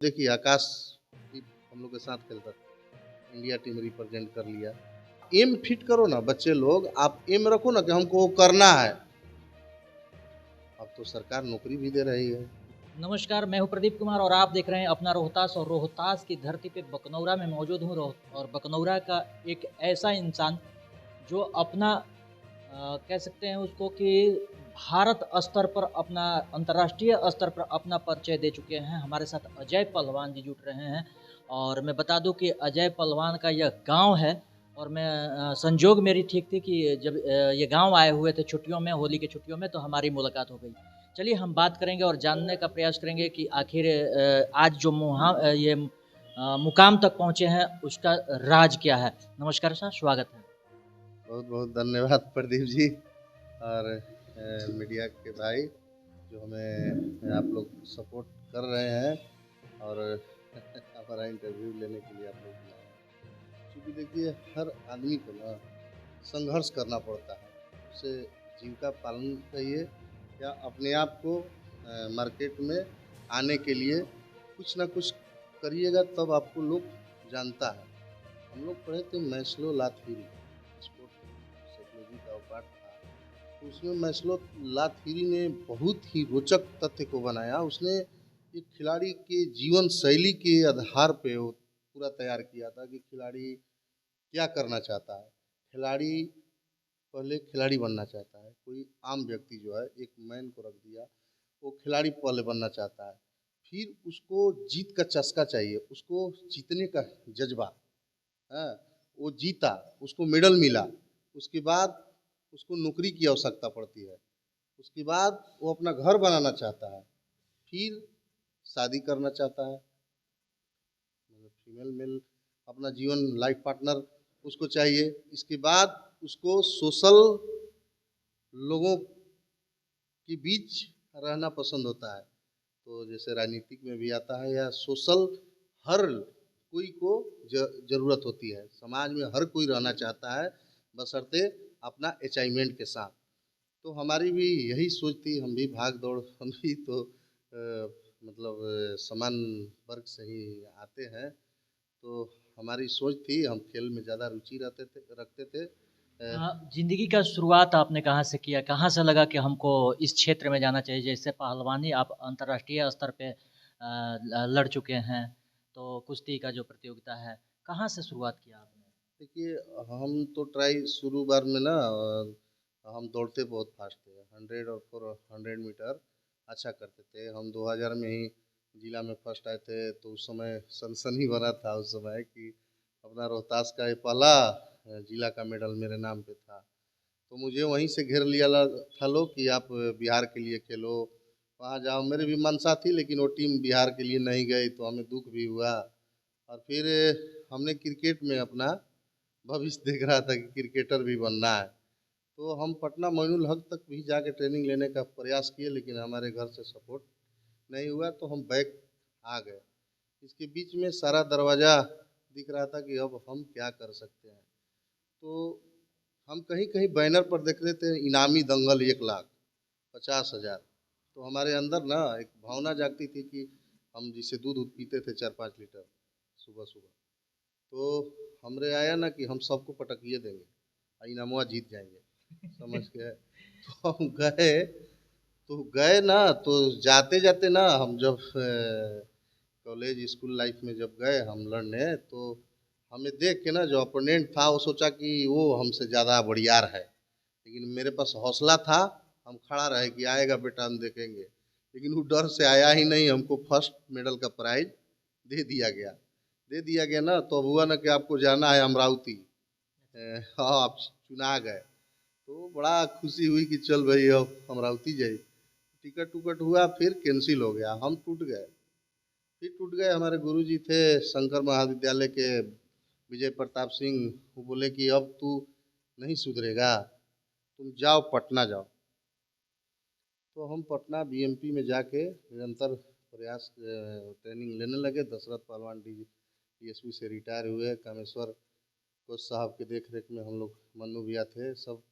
देखिए आकाश भी हम लोग के साथ खेलता था, इंडिया टीम रिप्रेजेंट कर लिया। एम फिट करो ना बच्चे लोग, आप एम रखो ना कि हमको वो करना है। अब तो सरकार नौकरी भी दे रही है। नमस्कार, मैं हूं प्रदीप कुमार और आप देख रहे हैं अपना रोहतास। और रोहतास की धरती पे बकनौरा में मौजूद हूं। और बकनौरा का एक ऐसा इंसान जो अपना कह सकते हैं उसको कि भारत स्तर पर अपना, अंतर्राष्ट्रीय स्तर पर अपना परिचय दे चुके हैं। हमारे साथ अजय पहलवान जी जुट रहे हैं। और मैं बता दूं कि अजय पहलवान का यह गांव है। और मैं संजोग मेरी ठीक थी कि जब ये गांव आए हुए थे छुट्टियों में, होली की छुट्टियों में, तो हमारी मुलाकात हो गई। चलिए हम बात करेंगे और जानने का प्रयास करेंगे कि आखिर आज जो ये मुकाम तक पहुँचे हैं उसका राज क्या है। नमस्कार सर, स्वागत है। बहुत बहुत धन्यवाद प्रदीप जी और मीडिया के भाई जो हमें आप लोग सपोर्ट कर रहे हैं और हमारा इंटरव्यू लेने के लिए आप लोग बुलाए हैं। क्योंकि देखिए हर आदमी को ना संघर्ष करना पड़ता है, उसे जीविका पालन चाहिए या अपने आप को मार्केट में आने के लिए कुछ ना कुछ करिएगा तब आपको लोग जानता है। हम लोग पढ़े थे मैस्लो ला थ्योरी, स्पोर्ट साइकोलॉजी का पार्ट था। तो उसमें मैस्लो ला थ्योरी ने बहुत ही रोचक तथ्य को बनाया। उसने एक खिलाड़ी के जीवन शैली के आधार पे वो पूरा तैयार किया था कि खिलाड़ी क्या करना चाहता है। खिलाड़ी पहले खिलाड़ी बनना चाहता है, कोई आम व्यक्ति जो है एक मैन को रख दिया, वो खिलाड़ी पहले बनना चाहता है। फिर उसको जीत का चस्का चाहिए, उसको जीतने का जज्बा। हाँ, वो जीता, उसको मेडल मिला। उसके बाद उसको नौकरी की आवश्यकता पड़ती है। उसके बाद वो अपना घर बनाना चाहता है। फिर शादी करना चाहता है, मतलब फीमेल मेल अपना जीवन लाइफ पार्टनर उसको चाहिए। इसके बाद उसको सोशल लोगों के बीच रहना पसंद होता है। तो जैसे राजनीतिक में भी आता है या सोशल, हर कोई को ज़रूरत होती है। समाज में हर कोई रहना चाहता है बशर्ते अपना अचीवमेंट के साथ। तो हमारी भी यही सोच थी, हम भी भाग दौड़ हम भी तो मतलब समान वर्ग से ही आते हैं। तो हमारी सोच थी, हम खेल में ज़्यादा रुचि रखते थे। ज़िंदगी का शुरुआत आपने कहाँ से किया? कहाँ से लगा कि हमको इस क्षेत्र में जाना चाहिए? जैसे पहलवानी आप अंतर्राष्ट्रीय स्तर पे लड़ चुके हैं, तो कुश्ती का जो प्रतियोगिता है, कहाँ से शुरुआत किया आपने? देखिए हम तो ट्राई शुरू बार में ना हम दौड़ते बहुत फास्ट थे, 100 और 400 मीटर अच्छा करते थे। हम 2000 में ही जिला में फर्स्ट आए थे। तो उस समय सनसनी बना था उस समय कि अपना रोहतास का ये पहला जिला का मेडल मेरे नाम पे था। तो मुझे वहीं से घेर लिया था लोग कि आप बिहार के लिए खेलो, वहाँ जाओ। मेरी भी मंशा थी लेकिन वो टीम बिहार के लिए नहीं गई तो हमें दुख भी हुआ। और फिर हमने क्रिकेट में अपना भविष्य देख रहा था कि क्रिकेटर भी बनना है। तो हम पटना मोइनुल हक तक भी जाके ट्रेनिंग लेने का प्रयास किए लेकिन हमारे घर से सपोर्ट नहीं हुआ तो हम बैक आ गए। इसके बीच में सारा दरवाज़ा दिख रहा था कि अब हम क्या कर सकते हैं। तो हम कहीं कहीं बैनर पर देख रहे थे इनामी दंगल 1 लाख 50 हज़ार। तो हमारे अंदर ना एक भावना जागती थी कि हम जिसे दूध दूध पीते थे 4-5 लीटर सुबह सुबह, तो हमरे आया ना कि हम सबको पटकिए देंगे और इनामवा जीत जाएंगे, समझ के। तो हम गए ना। तो जाते जाते ना हम जब कॉलेज स्कूल लाइफ में जब गए हम लड़ने, तो हमें देख के ना जो अपोनेंट था वो सोचा कि वो हमसे ज़्यादा बढ़ियार है। लेकिन मेरे पास हौसला था, हम खड़ा रहे कि आएगा बेटा हम देखेंगे। लेकिन वो डर से आया ही नहीं, हमको फर्स्ट मेडल का प्राइज दे दिया गया। दे दिया गया ना तो अब हुआ ना कि आपको जाना है अमरावती। हाँ, आप चुना गए। तो बड़ा खुशी हुई कि चल भाई अब अमरावती जाए। टिकट टुकट हुआ, फिर कैंसिल हो गया, हम टूट गए। फिर टूट गए। हमारे गुरुजी थे शंकर महाविद्यालय के विजय प्रताप सिंह, वो बोले कि अब तू नहीं सुधरेगा, तुम जाओ पटना जाओ। तो हम पटना बीएमपी में जाके निरंतर प्रयास ट्रेनिंग लेने लगे। दशरथ पहलवान डीएसपी से रिटायर हुए। कामेश्वर कोच साहब के देख रेख में हम लोग, मन्नू भैया थे सब,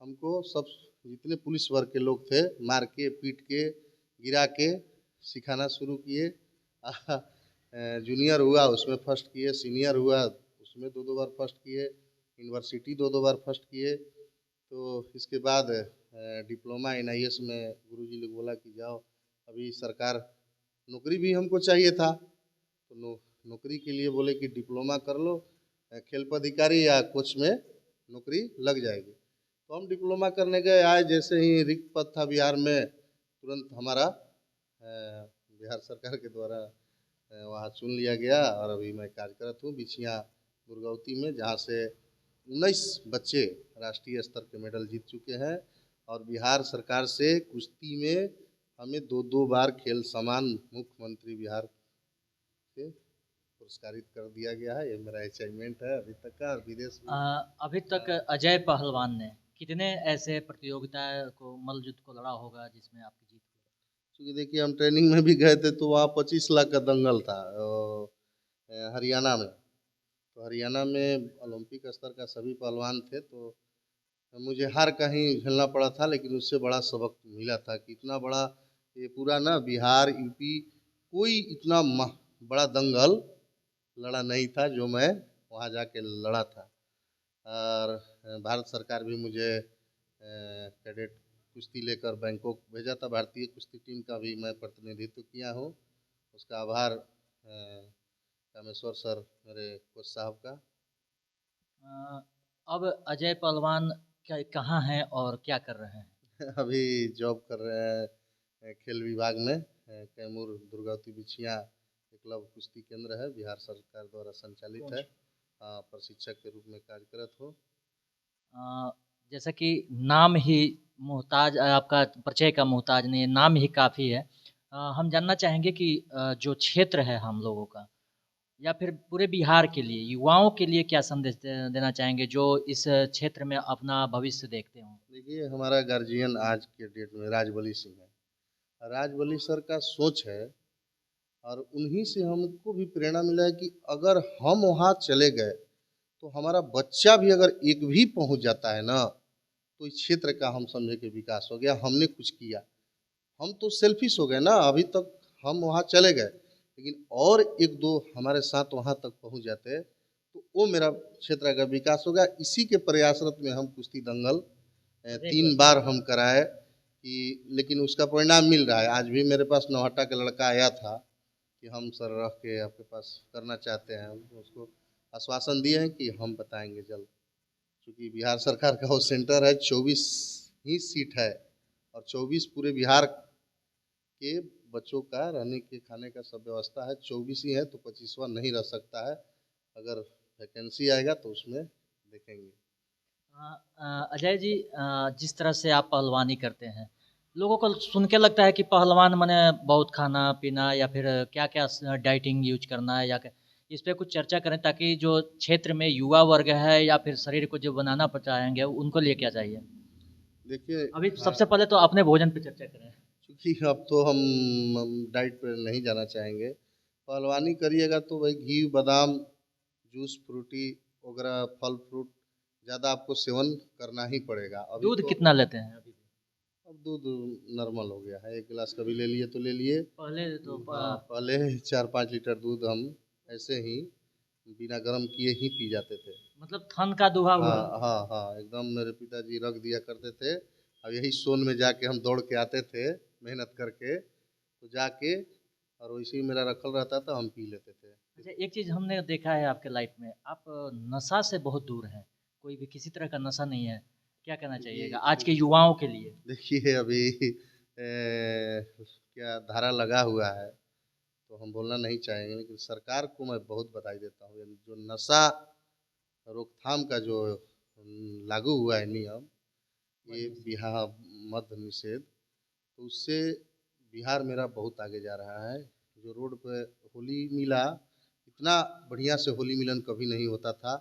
हमको सब जितने पुलिस वर्ग के लोग थे मार के पीट के गिरा के सिखाना शुरू किए। जूनियर हुआ उसमें फर्स्ट किए, सीनियर हुआ उसमें 2-2 बार फर्स्ट किए, यूनिवर्सिटी 2-2 बार फर्स्ट किए। तो इसके बाद डिप्लोमा NIS में गुरुजी ने बोला कि जाओ, अभी सरकार नौकरी भी हमको चाहिए था, तो नौकरी के लिए बोले कि डिप्लोमा कर लो, खेल पदाधिकारी या कोच में नौकरी लग जाएगी। तो हम डिप्लोमा करने गए, आए जैसे ही रिक्त पद था बिहार में, तुरंत हमारा बिहार सरकार के द्वारा वहाँ चुन लिया गया और अभी मैं कार्यरत हूँ बिछिया दुर्गावती में, जहाँ से 19 बच्चे राष्ट्रीय स्तर के मेडल जीत चुके हैं। और बिहार सरकार से कुश्ती में हमें 2-2 बार खेल सम्मान मुख्यमंत्री बिहार से पुरस्कारित कर दिया गया है। ये मेरा अचीवमेंट है अभी तक का। और विदेश में अभी तक अजय पहलवान ने कितने ऐसे प्रतियोगिता को मल्लयुद्ध को लड़ा होगा जिसमें आपकी जीत हुई? क्योंकि देखिए हम ट्रेनिंग में भी गए थे तो वहाँ 25 लाख का दंगल था हरियाणा में। तो हरियाणा में ओलंपिक स्तर का सभी पहलवान थे, तो मुझे हार का ही झेलना पड़ा था, लेकिन उससे बड़ा सबक मिला था कि इतना बड़ा ये पूरा ना बिहार यूपी कोई इतना बड़ा दंगल लड़ा नहीं था जो मैं वहाँ जाके लड़ा था। और भारत सरकार भी मुझे कैडेट कुश्ती लेकर बैंकॉक भेजा था। भारतीय कुश्ती टीम का भी मैं प्रतिनिधित्व किया हूँ, उसका आभार कामेश्वर सर मेरे कोच साहब का। अब अजय पहलवान क्या कहाँ हैं और क्या कर रहे हैं? अभी जॉब कर रहे हैं खेल विभाग में, कैमूर दुर्गावती बिछिया एकलव्य कुश्ती केंद्र है, बिहार सरकार द्वारा संचालित है। प्रशिक्षक के रूप में कार्यरत हो। जैसा कि नाम ही मोहताज, आपका परिचय का मोहताज नहीं है, नाम ही काफ़ी है। हम जानना चाहेंगे कि जो क्षेत्र है हम लोगों का या फिर पूरे बिहार के लिए, युवाओं के लिए क्या संदेश देना चाहेंगे जो इस क्षेत्र में अपना भविष्य देखते हों? देखिए हमारा गार्जियन आज के डेट में राजबली सिंह है। राजबली सर का सोच है और उन्हीं से हमको भी प्रेरणा मिला है कि अगर हम वहाँ चले गए तो हमारा बच्चा भी अगर एक भी पहुँच जाता है ना, तो इस क्षेत्र का हम समझे कि विकास हो गया, हमने कुछ किया। हम तो सेल्फिश हो गए ना, अभी तक हम वहाँ चले गए, लेकिन और 1-2 हमारे साथ वहाँ तक पहुँच जाते तो वो मेरा क्षेत्र का विकास होगा। इसी के प्रयासरत में हम कुश्ती दंगल 3 बार हम कराए कि, लेकिन उसका परिणाम मिल रहा है। आज भी मेरे पास नौहट्टा का लड़का आया था कि हम सर रह के आपके पास करना चाहते हैं, हम उसको आश्वासन दिए हैं कि हम बताएंगे जल्द। क्योंकि बिहार सरकार का वो सेंटर है, 24 ही सीट है और 24 पूरे बिहार के बच्चों का रहने के खाने का सब व्यवस्था है। 24 ही है तो 25वां नहीं रह सकता है। अगर वैकेंसी आएगा तो उसमें देखेंगे। अजय जी, जिस तरह से आप पहलवानी करते हैं, लोगों को सुन के लगता है कि पहलवान माने बहुत खाना पीना या फिर क्या क्या डाइटिंग यूज करना है, या इस पे कुछ चर्चा करें ताकि जो क्षेत्र में युवा वर्ग है या फिर शरीर को जो बनाना चाहेंगे उनको लिए क्या चाहिए? देखिए अभी सबसे पहले तो अपने भोजन पे चर्चा करें। क्योंकि अब तो हम डाइट पर नहीं जाना चाहेंगे। पहलवानी करिएगा तो भाई घी बादाम जूस फ्रूटी वगैरह फल फ्रूट ज़्यादा आपको सेवन करना ही पड़ेगा। अभी दूध तो कितना लेते हैं अभी? अब दूध नॉर्मल हो गया है, 1 गिलास कभी ले लिए तो ले लिए। पहले तो हाँ पहले 4-5 लीटर दूध हम ऐसे ही बिना गर्म किए ही पी जाते थे। मतलब थन का दुहा हुआ। हाँ हाँ हाँ एकदम मेरे पिताजी रख दिया करते थे। अब यही सोन में जाके हम दौड़ के आते थे मेहनत करके, तो जाके और वैसे ही मेरा रखल रहता था, हम पी लेते थे। अच्छा, एक चीज़ हमने देखा है आपके लाइफ में, आप नशा से बहुत दूर हैं, कोई भी किसी तरह का नशा नहीं है। क्या कहना चाहिएगा आज के युवाओं के लिए? देखिए अभी क्या धारा लगा हुआ है तो हम बोलना नहीं चाहेंगे, लेकिन सरकार को मैं बहुत बधाई देता हूँ। जो नशा रोकथाम का जो लागू हुआ है नियम, ये बिहार मद्य निषेध, तो उससे बिहार मेरा बहुत आगे जा रहा है। जो रोड पे होली मिला, इतना बढ़िया से होली मिलन कभी नहीं होता था।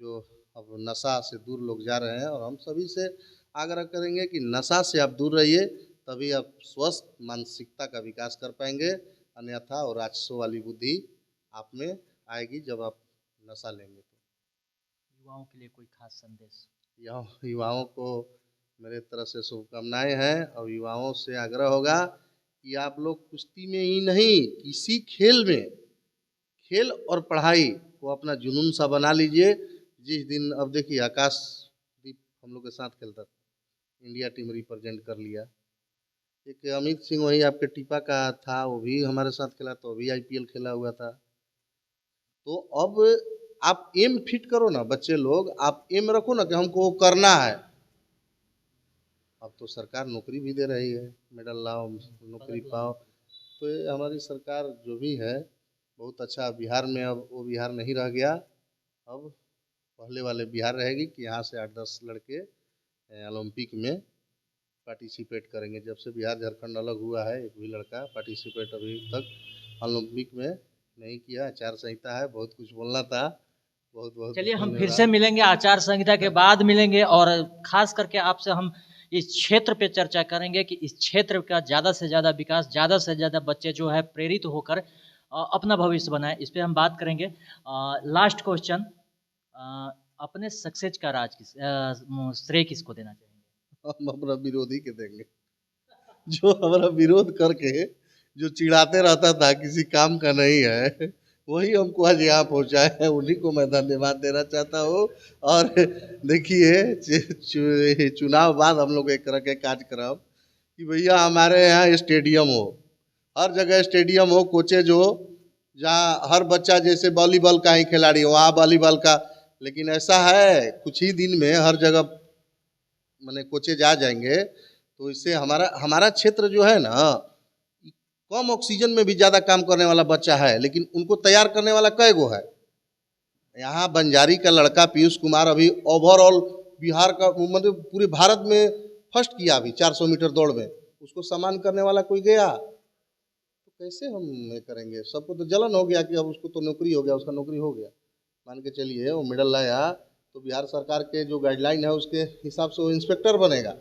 जो अब नशा से दूर लोग जा रहे हैं और हम सभी से आग्रह करेंगे कि नशा से आप दूर रहिए, तभी आप स्वस्थ मानसिकता का विकास कर पाएंगे। अन्यथा और राजसों वाली बुद्धि आप में आएगी जब आप नशा लेंगे। तो युवाओं के लिए कोई खास संदेश? युवाओं को मेरे तरफ से शुभकामनाएं हैं और युवाओं से आग्रह होगा कि आप लोग कुश्ती में ही नहीं, किसी खेल में खेल और पढ़ाई को अपना जुनून सा बना लीजिए। जिस दिन अब देखिए आकाशदीप हम लोग के साथ खेलता था, इंडिया टीम रिप्रेजेंट कर लिया। एक अमित सिंह वही आपके टीपा का था, वो भी हमारे साथ खेला, तो अभी आईपीएल खेला हुआ था। तो अब आप एम फिट करो ना बच्चे लोग, आप एम रखो ना कि हमको वो करना है। अब तो सरकार नौकरी भी दे रही है, मेडल लाओ नौकरी पाओ। तो ये हमारी सरकार जो भी है बहुत अच्छा। बिहार में अब वो बिहार नहीं रह गया, अब पहले वाले बिहार रहेगी कि यहाँ से 8-10 लड़के ओलंपिक में पार्टिसिपेट करेंगे। जब से बिहार झारखंड अलग हुआ है एक भी लड़का पार्टिसिपेट अभी तक ओलंपिक में नहीं किया। आचार संहिता है, बहुत कुछ बोलना था। बहुत बहुत चलिए हम फिर धन्यवाद। से मिलेंगे, आचार संहिता के बाद मिलेंगे, और खास करके आपसे हम इस क्षेत्र पे चर्चा करेंगे कि इस क्षेत्र का ज़्यादा से ज़्यादा विकास, ज़्यादा से ज़्यादा बच्चे जो है प्रेरित होकर अपना भविष्य बनाए, इस पे हम बात करेंगे। लास्ट क्वेश्चन, अपने सक्सेस का राज श्रेय किसको देना चाहेंगे? हम अपना विरोधी के देंगे, जो हमारा विरोध करके जो चिढ़ाते रहता था किसी काम का नहीं है, वही हमको आज यहाँ पहुँचाए है। उन्हीं को मैं धन्यवाद देना चाहता हूँ। और देखिए चुनाव बाद हम लोग एक तरह के कार्यक्रम कि भैया हमारे यहाँ स्टेडियम हो, हर जगह स्टेडियम हो, कोचेज हो, जहाँ हर बच्चा जैसे वॉलीबॉल का ही खिलाड़ी हो वहाँ वॉलीबॉल का। लेकिन ऐसा है कुछ ही दिन में हर जगह मैंने कोचेज आ जाएंगे, तो इससे हमारा क्षेत्र जो है ना, कम ऑक्सीजन में भी ज़्यादा काम करने वाला बच्चा है, लेकिन उनको तैयार करने वाला कई गो है। यहाँ बंजारी का लड़का पीयूष कुमार अभी ओवरऑल बिहार का मतलब पूरे भारत में फर्स्ट किया अभी 400 मीटर दौड़ में, उसको सम्मान करने वाला कोई गया तो कैसे हम ये करेंगे? सबको तो जलन हो गया कि अब उसको तो नौकरी हो गया, उसका नौकरी हो गया, मान के चलिए वो मेडल लाया तो बिहार सरकार के जो गाइडलाइन है उसके हिसाब से वो इंस्पेक्टर बनेगा।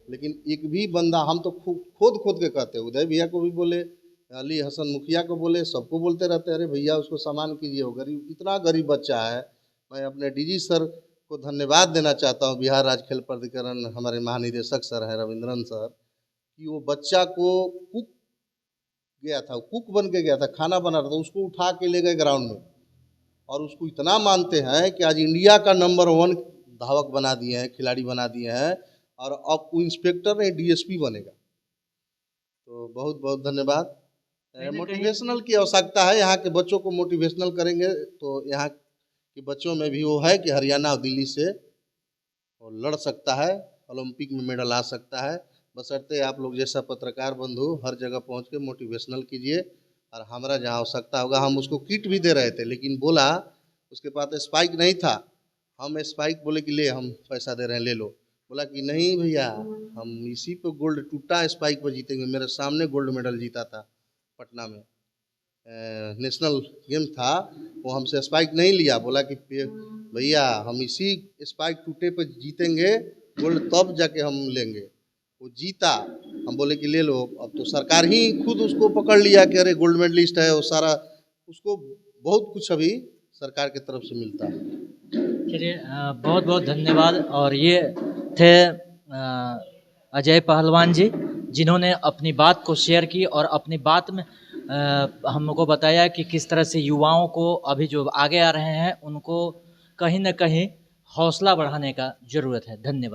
लेकिन एक भी बंदा, हम तो खोद के कहते हैं, उदय भैया को भी बोले, अली हसन मुखिया को बोले, सबको बोलते रहते हैं अरे भैया उसको सम्मान कीजिए, वो गरीब, इतना गरीब बच्चा है। मैं अपने डीजी सर को धन्यवाद देना चाहता हूँ, बिहार राज्य खेल प्राधिकरण हमारे महानिदेशक सर हैं रविंद्रन सर, कि वो बच्चा को कुक गया था, कुक बन के गया था, खाना बना रहा था, उसको उठा के ले गए ग्राउंड में, और उसको इतना मानते हैं कि आज इंडिया का नंबर 1 धावक बना दिए हैं, खिलाड़ी बना दिए हैं, और अब वो इंस्पेक्टर नहीं डीएसपी बनेगा। तो बहुत बहुत धन्यवाद। मोटिवेशनल की आवश्यकता है, यहाँ के बच्चों को मोटिवेशनल करेंगे तो यहाँ के बच्चों में भी वो है कि हरियाणा और दिल्ली से वो लड़ सकता है, ओलंपिक में मेडल आ सकता है। बशर्ते आप लोग जैसा पत्रकार बंधु हर जगह पहुँच के मोटिवेशनल कीजिए। और हमारा जहाँ आवश्यकता होगा, हम उसको किट भी दे रहे थे, लेकिन बोला उसके पास स्पाइक नहीं था, हम स्पाइक बोले कि ले हम पैसा दे रहे हैं ले लो, बोला कि नहीं भैया हम इसी पे गोल्ड, टूटा स्पाइक पर जीतेंगे। मेरे सामने गोल्ड मेडल जीता था पटना में, नेशनल गेम था, वो हमसे स्पाइक नहीं लिया, बोला कि भैया हम इसी स्पाइक टूटे पे जीतेंगे गोल्ड, तब जाके हम लेंगे। वो जीता, हम बोले कि ले लो। अब तो सरकार ही खुद उसको पकड़ लिया कि अरे गोल्ड मेडलिस्ट है, वो सारा उसको बहुत कुछ अभी सरकार की तरफ से मिलता है। चलिए बहुत बहुत धन्यवाद। और ये थे अजय पहलवान जी, जिन्होंने अपनी बात को शेयर की और अपनी बात में हमको बताया कि किस तरह से युवाओं को अभी जो आगे आ रहे हैं उनको कहीं ना कहीं हौसला बढ़ाने का ज़रूरत है। धन्यवाद।